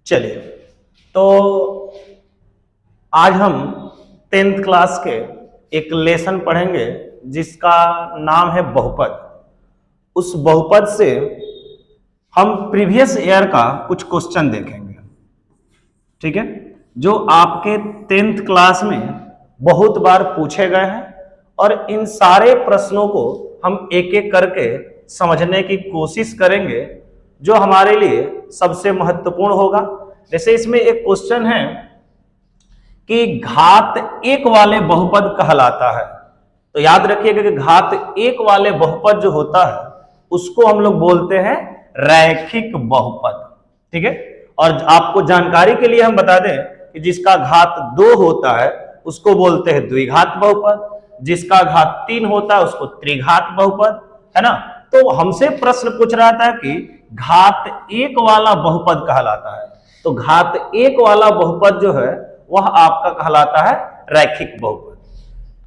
चलिए, तो आज हम 10th क्लास के एक लेसन पढ़ेंगे जिसका नाम है बहुपद। उस बहुपद से हम प्रीवियस ईयर का कुछ क्वेश्चन देखेंगे, ठीक है, जो आपके 10th क्लास में बहुत बार पूछे गए हैं और इन सारे प्रश्नों को हम एक एक करके समझने की कोशिश करेंगे जो हमारे लिए सबसे महत्वपूर्ण होगा। जैसे इसमें एक क्वेश्चन है कि घात एक वाले बहुपद कहलाता है, तो याद रखिएगा कि घात एक वाले बहुपद जो होता है उसको हम लोग बोलते हैं रैखिक बहुपद, ठीक है। और आपको जानकारी के लिए हम बता दें कि जिसका घात 2 होता है उसको बोलते हैं द्विघात बहुपद, जिसका घात 3 होता है उसको त्रिघात बहुपद, है ना। तो हमसे प्रश्न पूछ रहा था कि घात एक वाला बहुपद कहलाता है, तो घात एक वाला बहुपद जो है वह आपका कहलाता है रैखिक बहुपद।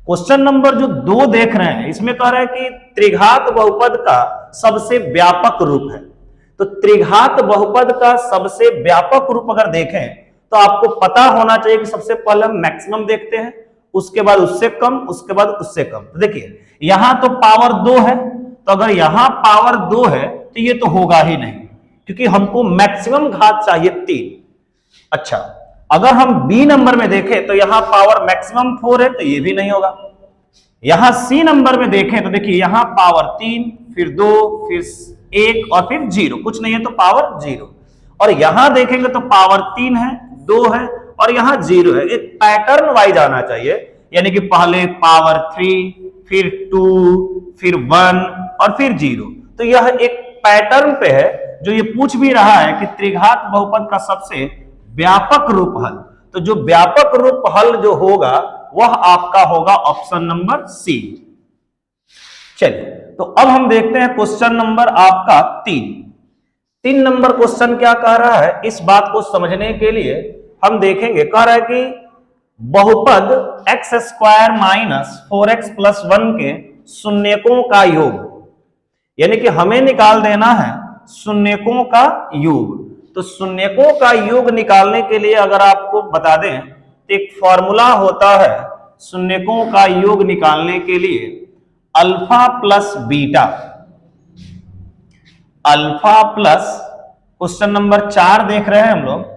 क्वेश्चन नंबर जो 2 देख रहे हैं इसमें कह रहा है कि त्रिघात बहुपद का सबसे व्यापक रूप है। तो त्रिघात बहुपद का सबसे व्यापक रूप अगर देखें तो आपको पता होना चाहिए कि सबसे पहले हम मैक्सिमम देखते हैं, उसके बाद उससे कम, उसके बाद उससे कम। तो देखिए यहां तो पावर 2 है, तो अगर यहां पावर 2 है तो ये तो होगा ही नहीं, क्योंकि हमको मैक्सिमम घात चाहिए 3। अच्छा, अगर हम बी नंबर में देखें तो यहां पावर मैक्सिमम 4 है, तो ये भी नहीं होगा। यहां सी नंबर में देखें तो देखिए यहां पावर 3, फिर 2, फिर 1 और फिर 0, कुछ नहीं है तो पावर 0। और यहां देखेंगे तो पावर 3 है, 2 है और यहां 0 है। एक पैटर्न वाइज आना चाहिए, यानी कि पहले पावर 3, फिर 2, फिर 1 और फिर 0। तो यह एक पैटर्न पे है जो ये पूछ भी रहा है कि त्रिघात बहुपद का सबसे व्यापक रूप हल। तो जो व्यापक रूप हल जो होगा वह आपका होगा ऑप्शन नंबर सी। चलिए, तो अब हम देखते हैं क्वेश्चन नंबर आपका 3 नंबर क्वेश्चन क्या कह रहा है। इस बात को समझने के लिए हम देखेंगे, कह रहा है कि बहुपद x² माइनस 4x प्लस 1 के शून्यकों का योग, यानी कि हमें निकाल देना है शून्यकों का योग। तो शून्यकों का योग निकालने के लिए अगर आपको बता दें तो एक फॉर्मूला होता है शून्यकों का योग निकालने के लिए, alpha plus beta. Alpha plus, question number 4 देख रहे हैं हम लोग।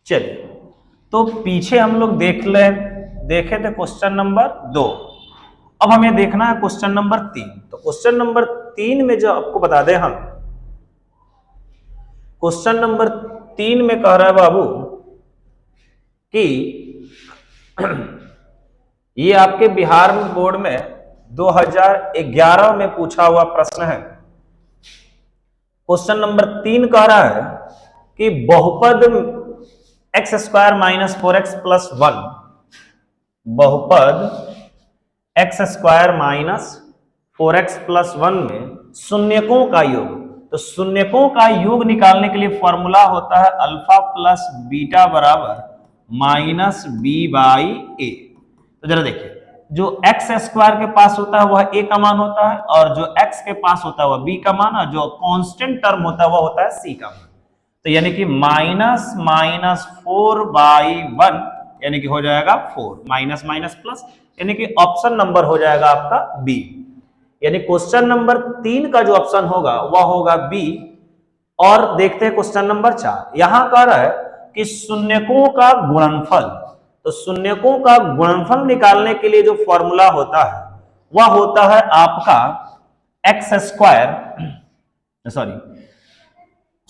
चलिए, तो पीछे हम लोग देखे थे क्वेश्चन नंबर 2। अब हमें देखना है क्वेश्चन नंबर 3। तो क्वेश्चन नंबर 3 में जो आपको बता दें, हम क्वेश्चन नंबर 3 में कह रहा है बाबू कि ये आपके बिहार बोर्ड में 2011 में पूछा हुआ प्रश्न है। क्वेश्चन नंबर 3 कह रहा है कि बहुपद x² माइनस 4x प्लस 1, बहुपद x² माइनस 4x प्लस 1 में शून्यकों का योग। तो शून्यकों का योग निकालने के लिए फॉर्मूला होता है अल्फा प्लस बीटा बराबर माइनस बी बाई ए। तो जरा देखिए, जो x² के पास होता है वह a का मान होता है, और जो x के पास होता है वह b का मान, और जो कांस्टेंट टर्म होता है वह होता है c का मान। तो यानी कि माइनस माइनस 4/1, यानी कि हो जाएगा 4, माइनस माइनस प्लस, यानी कि ऑप्शन नंबर हो जाएगा आपका बी। यानी क्वेश्चन नंबर 3 का जो ऑप्शन होगा वह होगा बी। और देखते हैं क्वेश्चन नंबर 4। यहां कह रहा है कि शून्यकों का गुणनफल। तो शून्यकों का गुणनफल निकालने के लिए जो फॉर्मूला होता है वह होता है आपका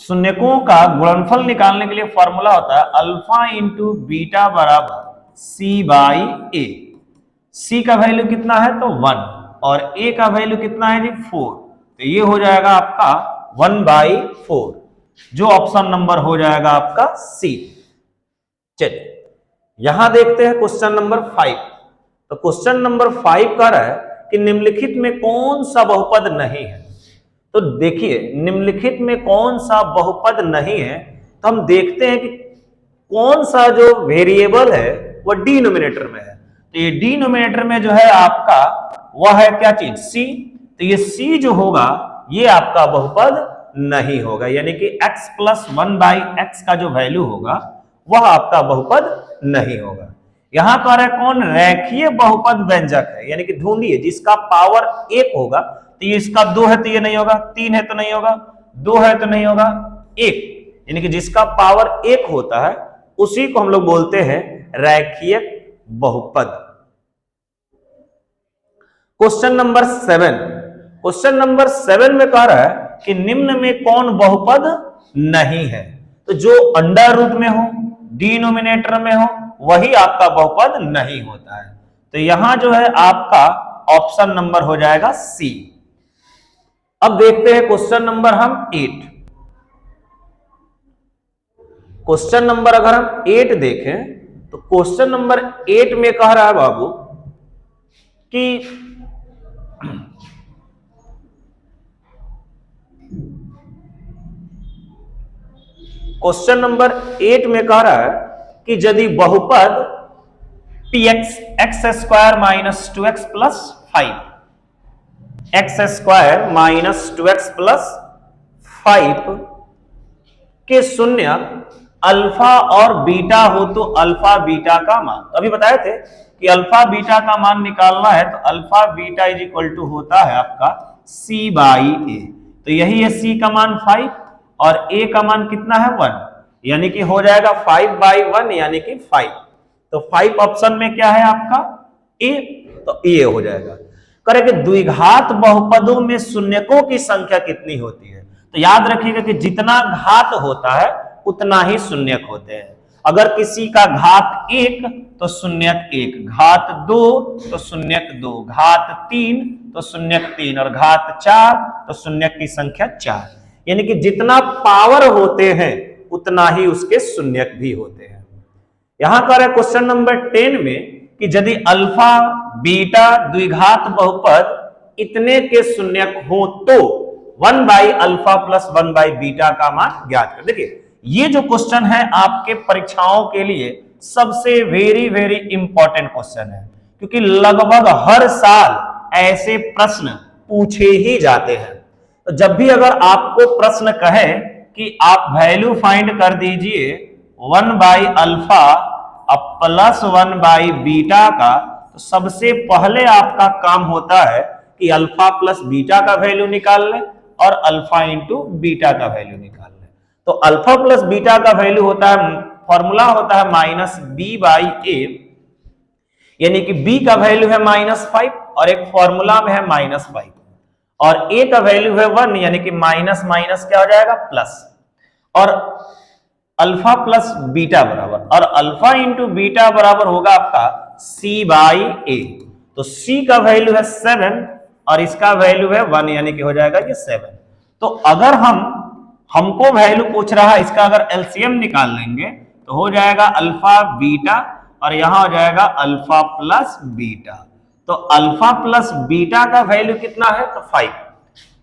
शून्यकों का गुणनफल निकालने के लिए फॉर्मूला होता है अल्फा इंटू बीटा बराबर सी बाई ए। सी का वैल्यू कितना है तो 1, और ए का वैल्यू कितना है जी 4। तो ये हो जाएगा आपका 1/4, जो ऑप्शन नंबर हो जाएगा आपका सी। चलिए, यहां देखते हैं क्वेश्चन नंबर 5। तो क्वेश्चन नंबर 5 कह रहा है कि निम्नलिखित में कौन सा बहुपद नहीं है। तो देखिए निम्नलिखित में कौन सा बहुपद नहीं है, तो हम देखते हैं कि कौन सा जो वेरिएबल है वह डिनोमिनेटर में है। तो ये डिनोमिनेटर में जो है आपका वह है क्या चीज, सी। तो ये सी जो होगा ये आपका बहुपद नहीं होगा, यानी कि x प्लस 1/x का जो वैल्यू होगा वह आपका बहुपद नहीं होगा। यहां पर है कौन, रेखीय बहुपद व्यंजक है, यानी कि ढूंढिए जिसका पावर 1 होगा। तो ये इसका 2 है तो ये नहीं होगा, 3 है तो नहीं होगा, 2 है तो नहीं होगा, 1, यानी कि जिसका पावर 1 होता है उसी को हम लोग बोलते हैं रेखीय बहुपद। क्वेश्चन नंबर 7, क्वेश्चन नंबर 7 में कह रहा है कि निम्न में कौन बहुपद नहीं है। तो जो अंडर रूट में हो, डिनोमिनेटर में हो, वही आपका बहुपद नहीं होता है। तो यहां जो है आपका ऑप्शन नंबर हो जाएगा सी। अब देखते हैं क्वेश्चन नंबर हम 8। क्वेश्चन नंबर अगर हम 8 देखें तो क्वेश्चन नंबर 8 में कह रहा है बाबू कि क्वेश्चन नंबर 8 में कह रहा है कि यदि बहुपद px x square minus 2x plus 5, x square minus 2x plus 5 के शून्य अल्फा और बीटा हो तो अल्फा बीटा का मान, तो अभी बताए थे कि अल्फा बीटा का मान निकालना है तो alpha beta is equal to होता है आपका c बाई ए। तो यही है c का मान 5 और a का मान कितना है 1, यानी कि हो जाएगा 5/1 यानी कि 5। तो 5 ऑप्शन में क्या है आपका a, तो ये हो जाएगा। करें कि द्विघात बहुपदों में शून्यकों की संख्या कितनी होती है। तो याद रखिएगा कि जितना घात होता है उतना ही शून्यक होते हैं। अगर किसी का घात 1 तो शून्यक 1, घात 2 तो शून्यक 2, घात 3 तो शून्यक 3 और घात 4 तो शून्यक की संख्या 4, यानी कि जितना पावर होते हैं उतना ही उसके शून्यक भी होते हैं। यहां पर है क्वेश्चन नंबर 10 में कि यदि अल्फा बीटा द्विघात बहुपद इतने के शून्यक हो तो 1/अल्फा प्लस 1/बीटा का मान ज्ञात कर। देखिए ये जो क्वेश्चन है आपके परीक्षाओं के लिए सबसे वेरी वेरी इंपॉर्टेंट क्वेश्चन है, क्योंकि लगभग हर साल ऐसे प्रश्न पूछे ही जाते हैं। तो जब भी अगर आपको प्रश्न कहे कि आप वैल्यू फाइंड कर दीजिए 1/अल्फा प्लस 1/बीटा का, तो सबसे पहले आपका काम होता है कि अल्फा प्लस बीटा का वैल्यू निकाल लें और अल्फा इंटू बीटा का वैल्यू निकाल लें। तो अल्फा प्लस बीटा का वैल्यू होता है, फॉर्मूला होता है -b/a, यानी कि b का वैल्यू है -5 और एक फॉर्मूला में है -5 और a का वैल्यू है 1, यानी कि माइनस माइनस क्या हो जाएगा प्लस, और अल्फा प्लस बीटा बराबर, और अल्फा इंटू बीटा बराबर होगा आपका c/a। तो c का वैल्यू है 7 और इसका वैल्यू है 1, यानी कि हो जाएगा ये 7। तो अगर हमको वैल्यू पूछ रहा है इसका, अगर एलसीएम निकाल लेंगे तो हो जाएगा अल्फा बीटा और यहां हो जाएगा अल्फा प्लस बीटा। तो अल्फा प्लस बीटा का वैल्यू कितना है तो 5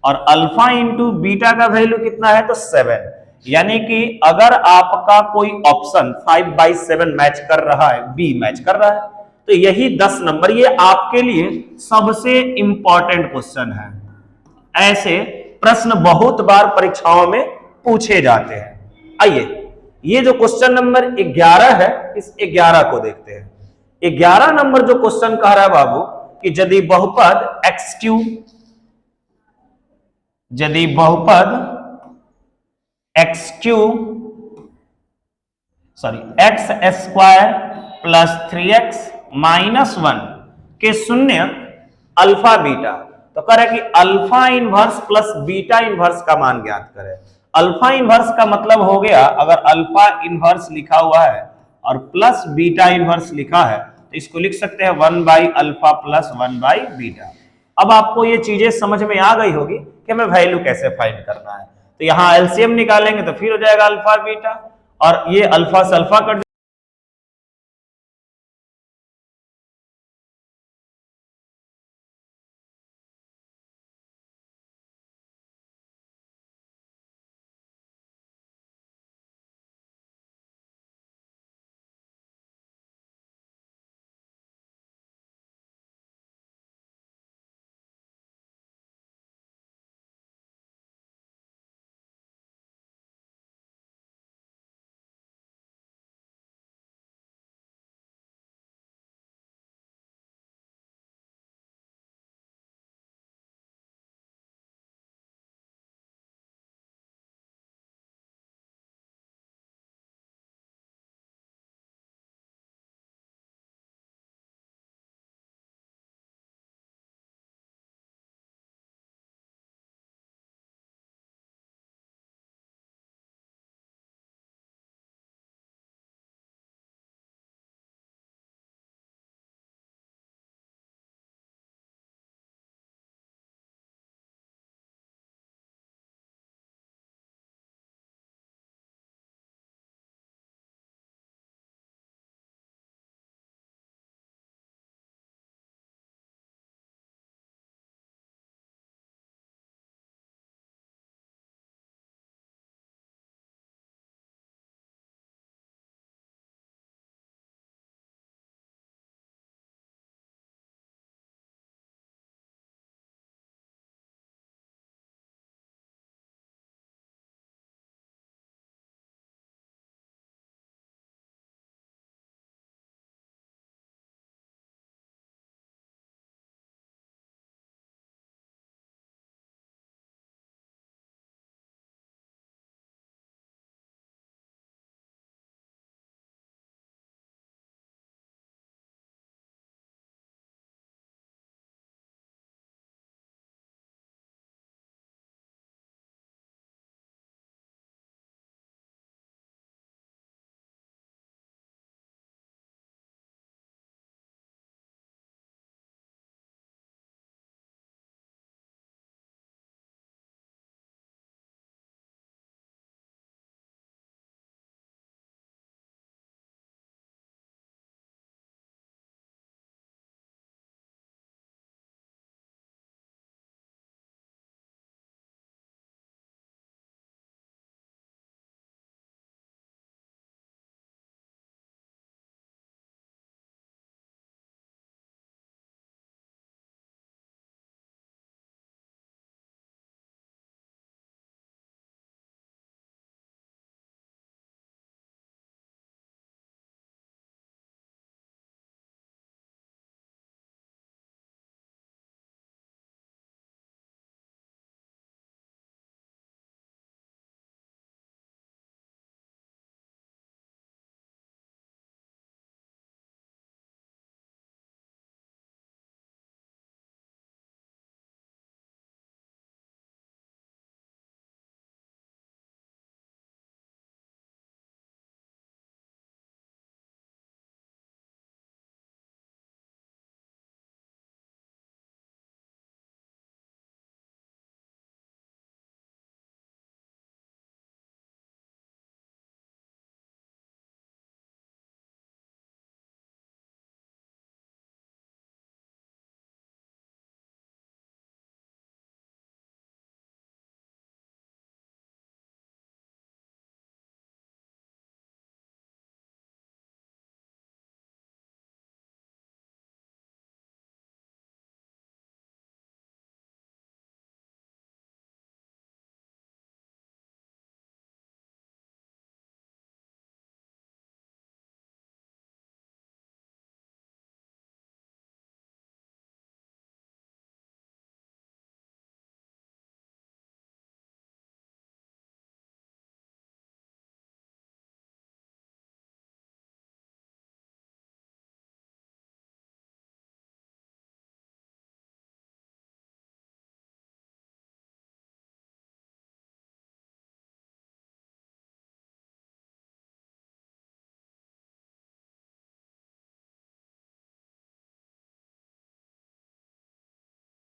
और अल्फा इंटू बीटा का वैल्यू कितना है तो 7, यानी कि अगर आपका कोई ऑप्शन 5/7 मैच कर रहा है, बी मैच कर रहा है, तो यही 10 नंबर ये आपके लिए सबसे इंपॉर्टेंट क्वेश्चन है। ऐसे प्रश्न बहुत बार परीक्षाओं में पूछे जाते हैं। आइए ये जो क्वेश्चन नंबर 11 है, इस 11 को देखते हैं। 11 नंबर जो क्वेश्चन कह रहा है बाबू कि यदि बहुपद x square plus 3x minus 1 के शून्य अल्फा बीटा, तो कह रहा है कि alpha inverse plus beta inverse का मान ज्ञात करें। अल्फा इनवर्स का मतलब हो गया, अगर अल्फा इनवर्स लिखा हुआ है और प्लस बीटा इनवर्स लिखा है तो इसको लिख सकते हैं 1/अल्फा प्लस 1/बीटा। अब आपको ये चीजें समझ में आ गई होगी कि हमें वैल्यू कैसे फाइंड करना है। तो यहां एलसीएम निकालेंगे तो फिर हो जाएगा अल्फा बीटा, और ये अल्फा से अल्फा कट